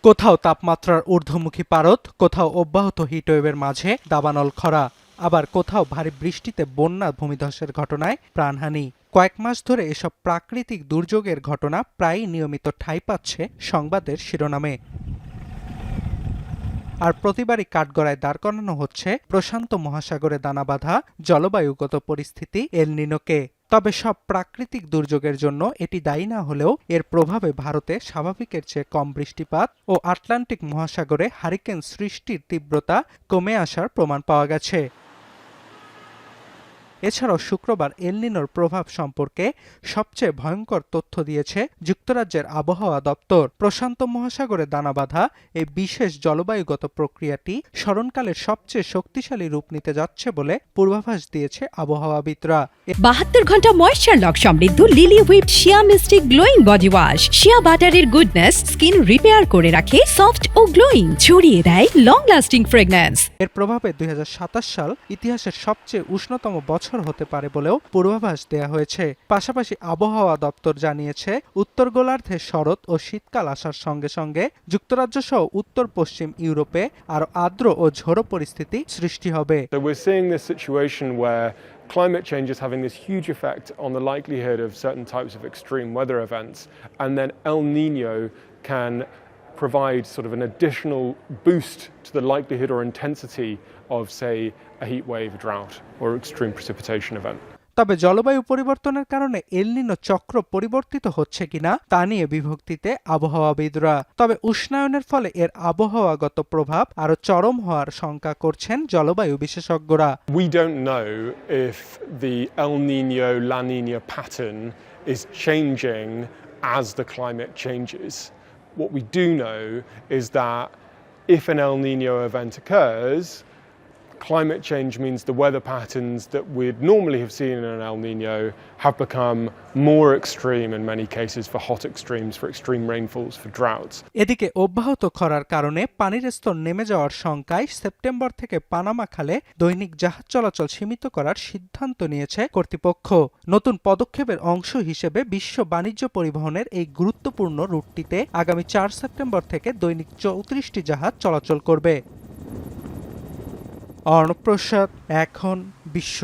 কোথাও তাপমাত্রার ঊর্ধ্বমুখী পারদ, কোথাও অব্যাহত হিটওয়েভের মাঝে দাবানল খরা, আবার কোথাও ভারী বৃষ্টিতে বন্যা ভূমিধসের ঘটনায় প্রাণহানি। কয়েক মাস ধরে এসব প্রাকৃতিক দুর্যোগের ঘটনা প্রায়ই নিয়মিত ঠাঁই পাচ্ছে সংবাদের শিরোনামে। আর প্রতিবারই কাঠগড়ায় দাঁড় করানো হচ্ছে প্রশান্ত মহাসাগরে দানাবাঁধা জলবায়ুগত পরিস্থিতি এল নিনোকে। তবে সব প্রাকৃতিক দুর্যোগের জন্য এটি দায়ী না হলেও এর প্রভাবে ভারতে স্বাভাবিকের চেয়ে কম বৃষ্টিপাত ও আটলান্টিক মহাসাগরে হারিকেন সৃষ্টির তীব্রতা কমে আসার প্রমাণ পাওয়া গেছে। এছাড়াও শুক্রবার এল নিনোর প্রভাব সম্পর্কে সবচেয়ে ভয়ঙ্কর তথ্য দিয়েছে যুক্তরাজ্যের আবহাওয়া দপ্তর। প্রশান্ত মহাসাগরে দানাবাঁধা এই বিশেষ জলবায়ুগত প্রক্রিয়াটি স্মরণকালের সবচেয়ে শক্তিশালী রূপ নিতে যাচ্ছে বলে পূর্বাভাস দিয়েছে আবহাওয়াবিদরা। 72 ঘন্টা ময়েশ্চার লক সমৃদ্ধ লিলি হুইপড শিয়া মিস্টিক গ্লোয়িং বডি ওয়াশ। শিয়া বাটারের গুডনেস স্কিন রিপেয়ার করে রাখে সফট ও গ্লোয়িং, ছড়িয়ে দেয় লং লাস্টিং ফ্রেগন্যান্স। এর প্রভাবে 2027 সাল ইতিহাসের সবচেয়ে উষ্ণতম বছর হতে পারে বলেও পূর্বাভাস দেয়া হয়েছে। পাশাপাশি আবহাওয়া দপ্তর জানিয়েছে উত্তর গোলার্ধে শরৎ ও শীতকাল আসার সঙ্গে সঙ্গে যুক্তরাজ্য সহ উত্তর পশ্চিম ইউরোপে আরো আর্দ্র ও ঝোড়ো পরিস্থিতি সৃষ্টি হবে। Climate change is having this huge effect on the likelihood of certain types of extreme weather events, and then El Nino can provide sort of an additional boost to the likelihood or intensity of, say, a heat wave, drought, or extreme precipitation event. তবে জলবায়ু পরিবর্তনের কারণে এল নিনো চক্র পরিবর্তিত হচ্ছে কিনা তা নিয়ে বিভক্তিতে আবহাওয়াবিদরা। তবে উষ্ণায়নের ফলে এর আবহাওয়াগত প্রভাব আরো চরম হওয়ার শঙ্কা করছেন জলবায়ু বিশেষজ্ঞরা। We don't know if the El Nino La Nina pattern is changing as the climate changes. What we do know is that if an El Nino event occurs, climate change means the weather patterns that we'd normally have seen in an El Nino have become more extreme in many cases for hot extremes, for extreme rainfalls, for droughts. এদিকে অব্যাহত খরার কারণে পানির স্তর নেমে যাওয়ার শঙ্কায় September থেকে পানামা খালে দৈনিক জাহাজ চলাচল সীমিত করার সিদ্ধান্ত নিয়েছে কর্তৃপক্ষ। নতুন পদক্ষেপের অংশ হিসেবে বিশ্ব বাণিজ্য পরিবহনের এই গুরুত্বপূর্ণ রুটটিতে আগামী 4 সেপ্টেম্বর থেকে দৈনিক 34টি জাহাজ চলাচল করবে। অর্ণব প্রসাদ, এখন বিশ্ব।